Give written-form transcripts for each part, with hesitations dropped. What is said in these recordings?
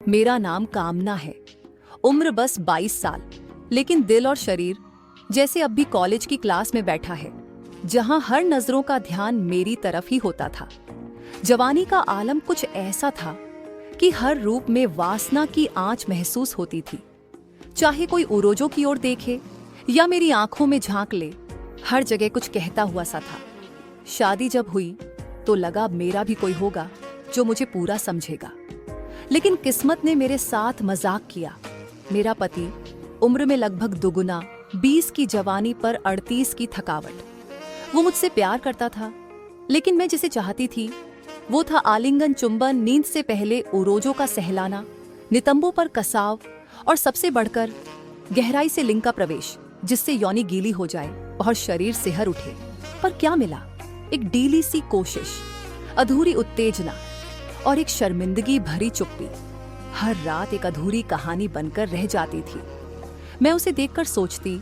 मेरा नाम कामना है। उम्र बस 22 साल, लेकिन दिल और शरीर जैसे अब भी कॉलेज की क्लास में बैठा है, जहां हर नजरों का ध्यान मेरी तरफ ही होता था। जवानी का आलम कुछ ऐसा था कि हर रूप में वासना की आंच महसूस होती थी। चाहे कोई उरोजों की ओर देखे या मेरी आंखों में झांक ले, हर जगह कुछ कहता हुआ सा था। शादी जब हुई तो लगा मेरा भी कोई होगा जो मुझे पूरा समझेगा, लेकिन किस्मत ने मेरे साथ मजाक किया। मेरा पति उम्र में लगभग दुगुना, 20 की जवानी पर 38 की थकावट। वो मुझसे प्यार करता था, लेकिन मैं जिसे चाहती थी वो था आलिंगन, चुंबन, नींद से पहले उरोजों का सहलाना, नितंबों पर कसाव और सबसे बढ़कर गहराई से लिंग का प्रवेश, जिससे योनि गीली हो जाए और शरीर सिहर उठे। पर क्या मिला? एक ढीली सी कोशिश, अधूरी उत्तेजना और एक शर्मिंदगी भरी चुप्पी। हर रात एक अधूरी कहानी बनकर रह जाती थी। मैं उसे देखकर सोचती,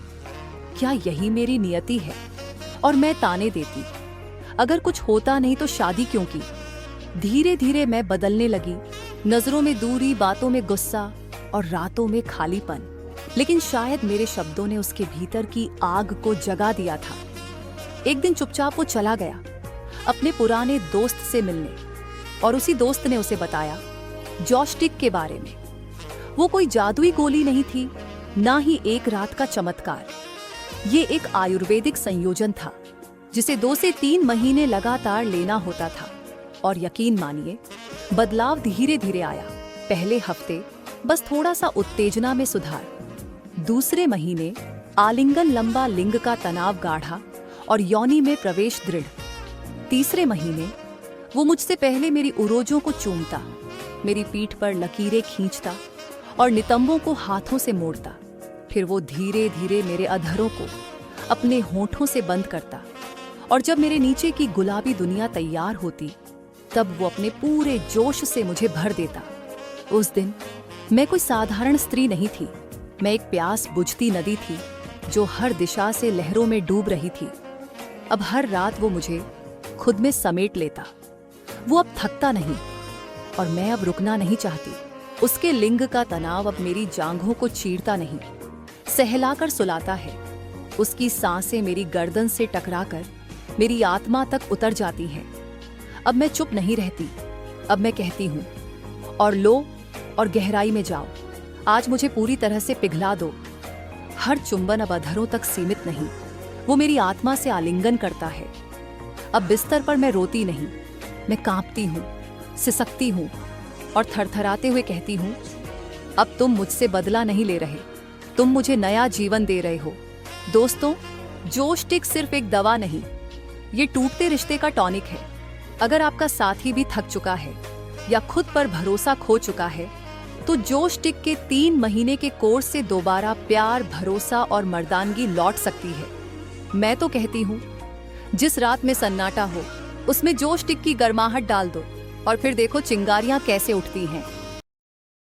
क्या यही मेरी नियति है? और मैं ताने देती, अगर कुछ होता नहीं तो शादी क्यों की? धीरे धीरे मैं बदलने लगी, नजरों में दूरी, बातों में गुस्सा और रातों में खालीपन। लेकिन शायद मेरे शब्दों ने उसके भीतर की आग को जगा दिया था। एक दिन चुपचाप वो चला गया अपने पुराने दोस्त से मिलने, और उसी दोस्त ने उसे बताया जॉयस्टिक के बारे में। वो कोई जादुई गोली नहीं थी, ना ही एक रात का चमत्कार। ये एक आयुर्वेदिक संयोजन था जिसे 2 से 3 महीने लगातार लेना होता था। और यकीन मानिए, बदलाव धीरे धीरे आया। पहले हफ्ते बस थोड़ा सा उत्तेजना में सुधार, दूसरे महीने आलिंगन लंबा, लिंग का तनाव गाढ़ा और योनि में प्रवेश दृढ़। तीसरे महीने वो मुझसे पहले मेरी उरोजों को चूमता, मेरी पीठ पर लकीरें खींचता और नितंबों को हाथों से मोड़ता। फिर वो धीरे धीरे मेरे अधरों को अपने होठों से बंद करता, और जब मेरे नीचे की गुलाबी दुनिया तैयार होती, तब वो अपने पूरे जोश से मुझे भर देता। उस दिन मैं कोई साधारण स्त्री नहीं थी, मैं एक प्यास बुझती नदी थी जो हर दिशा से लहरों में डूब रही थी। अब हर रात वो मुझे खुद में समेट लेता। वो अब थकता नहीं और मैं अब रुकना नहीं चाहती। उसके लिंग का तनाव अब मेरी जांघों को चीरता नहीं, सहलाकर सुलाता है। उसकी सांसें मेरी गर्दन से टकराकर मेरी आत्मा तक उतर जाती हैं। अब मैं चुप नहीं रहती, अब मैं कहती हूँ, और लो और गहराई में जाओ, आज मुझे पूरी तरह से पिघला दो। हर चुंबन अब अधरों तक सीमित नहीं, वो मेरी आत्मा से आलिंगन करता है। अब बिस्तर पर मैं रोती नहीं, मैं कांपती हूँ, सिसकती हूँ और थरथराते हुए कहती हूँ, अब तुम मुझसे बदला नहीं ले रहे, तुम मुझे नया जीवन दे रहे हो। दोस्तों, जॉयस्टिक सिर्फ एक दवा नहीं, ये टूटते रिश्ते का टॉनिक है। अगर आपका साथी भी थक चुका है या खुद पर भरोसा खो चुका है, तो जॉयस्टिक के 3 महीने के कोर्स से दोबारा प्यार, भरोसा और मर्दानगी लौट सकती है। मैं तो कहती हूँ, जिस रात में सन्नाटा हो उसमें जॉयस्टिक की गर्माहट डाल दो और फिर देखो चिंगारियां कैसे उठती हैं।